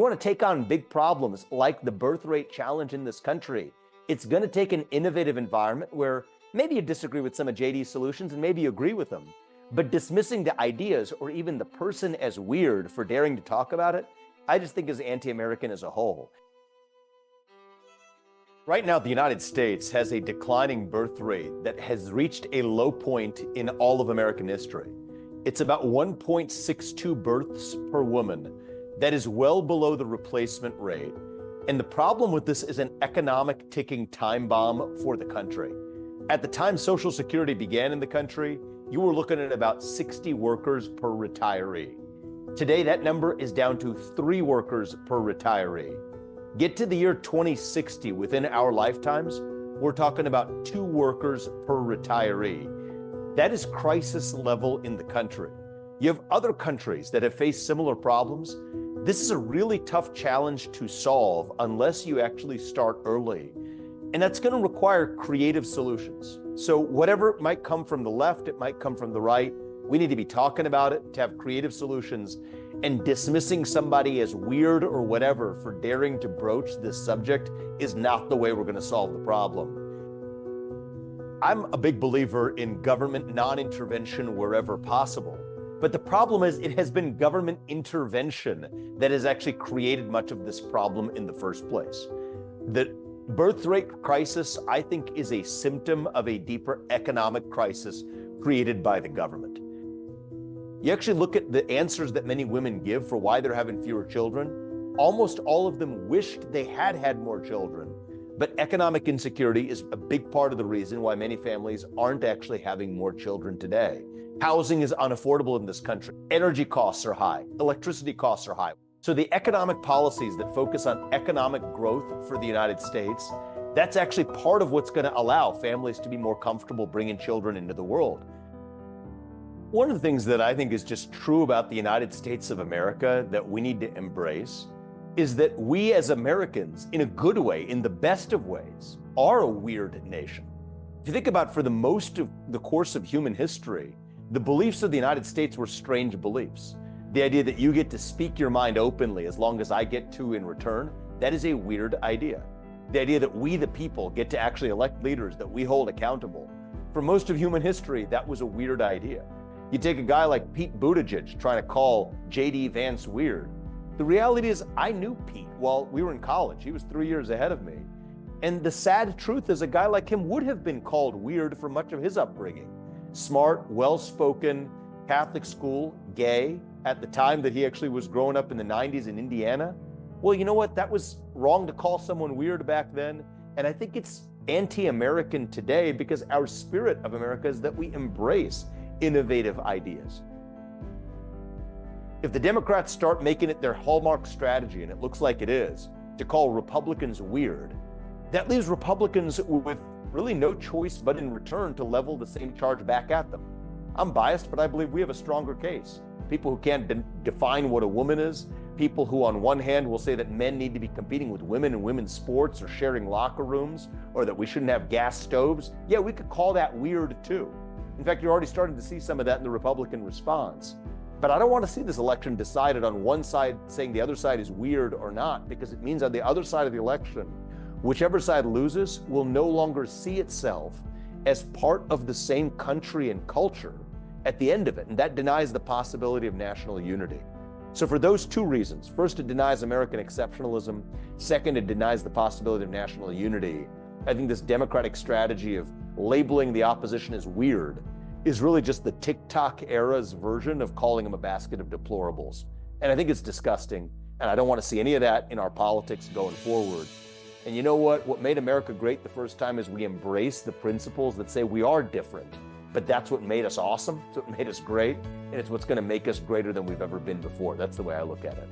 You want to take on big problems like the birth rate challenge in this country. It's going to take an innovative environment where maybe you disagree with some of JD's solutions and maybe you agree with them, but dismissing the ideas or even the person as weird for daring to talk about it, I just think is anti-American as a whole. Right now, the United States has a declining birth rate that has reached a low point in all of American history. It's about 1.62 births per woman. That is well below the replacement rate. And the problem with this is an economic ticking time bomb for the country. At the time Social Security began in the country, you were looking at about 60 workers per retiree. Today, that number is down to 3 workers per retiree. Get to the year 2060 within our lifetimes, we're talking about 2 workers per retiree. That is crisis level in the country. You have other countries that have faced similar problems. This is a really tough challenge to solve unless you actually start early. And that's going to require creative solutions. So whatever might come from the left, it might come from the right. We need to be talking about it to have creative solutions, and dismissing somebody as weird or whatever for daring to broach this subject is not the way we're going to solve the problem. I'm a big believer in government non-intervention wherever possible. But the problem is it has been government intervention that has actually created much of this problem in the first place. The birth rate crisis, I think, is a symptom of a deeper economic crisis created by the government. You actually look at the answers that many women give for why they're having fewer children. Almost all of them wished they had had more children. But economic insecurity is a big part of the reason why many families aren't actually having more children today. Housing is unaffordable in this country. Energy costs are high. Electricity costs are high. So the economic policies that focus on economic growth for the United States, that's actually part of what's going to allow families to be more comfortable bringing children into the world. One of the things that I think is just true about the United States of America that we need to embrace is that we as Americans, in a good way, in the best of ways, are a weird nation. If you think about for the most of the course of human history, the beliefs of the United States were strange beliefs. The idea that you get to speak your mind openly as long as I get to in return, that is a weird idea. The idea that we, the people, get to actually elect leaders that we hold accountable. For most of human history, that was a weird idea. You take a guy like Pete Buttigieg trying to call JD Vance weird. The reality is I knew Pete while we were in college. He was 3 years ahead of me. And the sad truth is a guy like him would have been called weird for much of his upbringing. Smart, well-spoken, Catholic school, gay, at the time that he actually was growing up in the 90s in Indiana. Well, you know what? That was wrong to call someone weird back then. And I think it's anti-American today because our spirit of America is that we embrace innovative ideas. If the Democrats start making it their hallmark strategy, and it looks like it is, to call Republicans weird, that leaves Republicans with really no choice but in return to level the same charge back at them. I'm biased, but I believe we have a stronger case. People who can't define what a woman is, people who on one hand will say that men need to be competing with women in women's sports or sharing locker rooms, or that we shouldn't have gas stoves. Yeah, we could call that weird too. In fact, you're already starting to see some of that in the Republican response. But I don't want to see this election decided on one side saying the other side is weird or not, because it means on the other side of the election, whichever side loses will no longer see itself as part of the same country and culture at the end of it. And that denies the possibility of national unity. So for those 2 reasons, first, it denies American exceptionalism. Second, it denies the possibility of national unity. I think this Democratic strategy of labeling the opposition as weird is really just the TikTok era's version of calling them a basket of deplorables. And I think it's disgusting. And I don't want to see any of that in our politics going forward. And you know what? What made America great the first time is we embrace the principles that say we are different. But that's what made us awesome. It's what made us great. And it's what's going to make us greater than we've ever been before. That's the way I look at it.